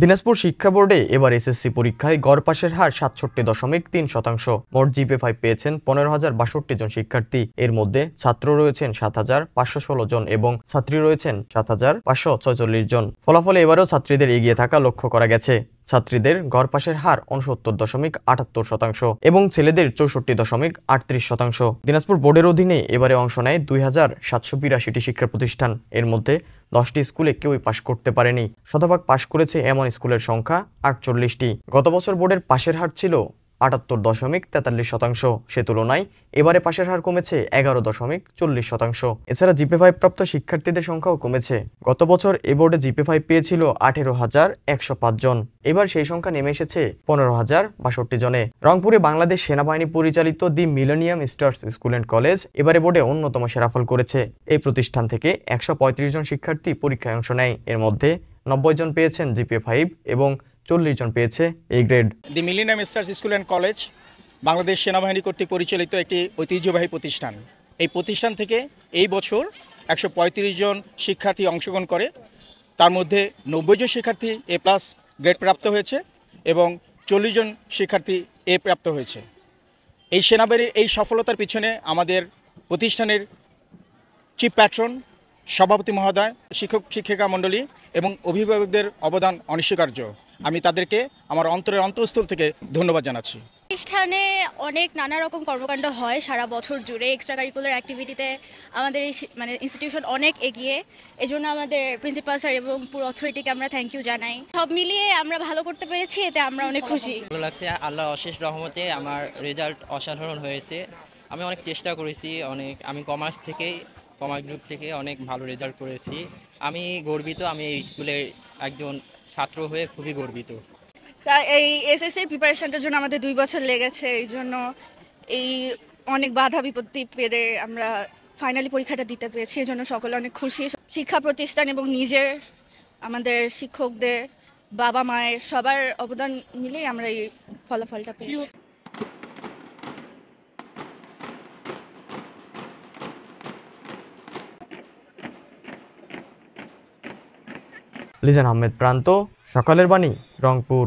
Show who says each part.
Speaker 1: দিনাজপুর শিক্ষা বোর্ডে এবার এসএসসি পরীক্ষায় গড় পাশের হার ৬৭.৩%। মোট জিপিএ-5 পেয়েছেন ১৫,০৬২ জন শিক্ষার্থী। এর মধ্যে ছাত্র রয়েছেন ৭,৫১৬ জন এবং ছাত্রী রয়েছেন ৭,৫৪৬ জন। ফলাফলে এবারও ছাত্রীদের এগিয়ে থাকা লক্ষ্য করা গেছে। ছাত্রীদের গড় পাশের হার ৬৯.৭৮% এবং ছেলেদের ৬৪.৩৮%। দিনাজপুর বোর্ডের অধীনে এবারে অংশ নেয় ২,৭৮২টি শিক্ষা প্রতিষ্ঠান। এর মধ্যে 10টি স্কুলে কেউই পাশ করতে পারেনি। শতভাগ পাশ করেছে এমন স্কুলের সংখ্যা ৪৮টি। গত বছর বোর্ডের পাশের হার ছিল ৭৮.৪৩%। সে তুলনায় এবারে পাশের হার কমেছে ১১.৪০%। এছাড়া জিপিএ-5 প্রাপ্ত শিক্ষার্থীদের সংখ্যাও কমেছে। গত বছর এ বোর্ডে জিপিএ-5 পেয়েছিল ১৮,১০৫ জন। এবার সেই সংখ্যা নেমে এসেছে ১৫,০৬২ জনে। রংপুরে বাংলাদেশ সেনাবাহিনী পরিচালিত the millennium stars school and college এবারে বোর্ডে অন্যতম সেরাফল করেছে। এই প্রতিষ্ঠান থেকে ১৩৫ জন শিক্ষার্থী পরীক্ষায় অংশ নেয়। এর মধ্যে ৯০ জন পেয়েছেন জিপিএ-5 এবং ৪০ জন পেয়েছে A grade.
Speaker 2: The millennium stars school and college Bangladesh সেনাবাহিনী কর্তৃক পরিচালিত একটি ঐতিহ্যবাহী প্রতিষ্ঠান। এই প্রতিষ্ঠান থেকে এই বছর ১৩৫ জন শিক্ষার্থী অংশগ্রহণ করে। তার মধ্যে ৯০ জন শিক্ষার্থী A+ গ্রেড প্রাপ্ত হয়েছে এবং ৪০ জন শিক্ষার্থী A প্রাপ্ত হয়েছে। এই সেনাবাহিনীর এই সফলতার পিছনে আমাদের প্রতিষ্ঠানের চিফ প্যাট্রন, সভাপতি মহোদয়, শিক্ষক শিক্ষিকা মণ্ডলী এবং অভিভাবকদের অবদান অনস্বীকার্য। আমি তাদেরকে আমার অন্তরের অন্তঃস্থল থেকে ধন্যবাদ জানাচ্ছি।
Speaker 3: প্রতিষ্ঠানে অনেক নানা রকম কর্মকাণ্ড হয় সারা বছর জুড়ে। এক্সট্রা কারিকুলার অ্যাক্টিভিটিতে আমাদের এই ইনস্টিটিউশন অনেক এগিয়ে। এজন্য আমাদের প্রিন্সিপাল স্যার এবং পুরো অথরিটিকে আমরা থ্যাংক ইউ জানাই। সব মিলিয়ে আমরা ভালো করতে পেরেছি, এতে আমরা অনেক খুশি।
Speaker 4: ভালো লাগছে, আল্লাহর অশেষ রহমতে আমার রেজাল্ট অসাধারণ হয়েছে। আমি অনেক চেষ্টা করেছি, আমি কমার্স গ্রুপ থেকে অনেক ভালো রেজাল্ট করেছি। আমি গর্বিত, আমি এই স্কুলের একজন ছাত্র হয়ে খুবই গর্বিত।
Speaker 5: এই এসএসসির প্রিপারেশনটার জন্য আমাদের 2 বছর লেগেছে। এই জন্য এই অনেক বাধা বিপত্তি পেরে আমরা ফাইনালি পরীক্ষাটা দিতে পেরেছি। এই জন্য সকলে অনেক খুশি। শিক্ষা প্রতিষ্ঠান এবং আমাদের শিক্ষকদের, বাবা মায়ের সবার অবদান মিলেই আমরা এই ফলাফলটা পেয়েছি।
Speaker 1: লিজান আহমেদ প্রান্ত, সকালের বাণী, রংপুর।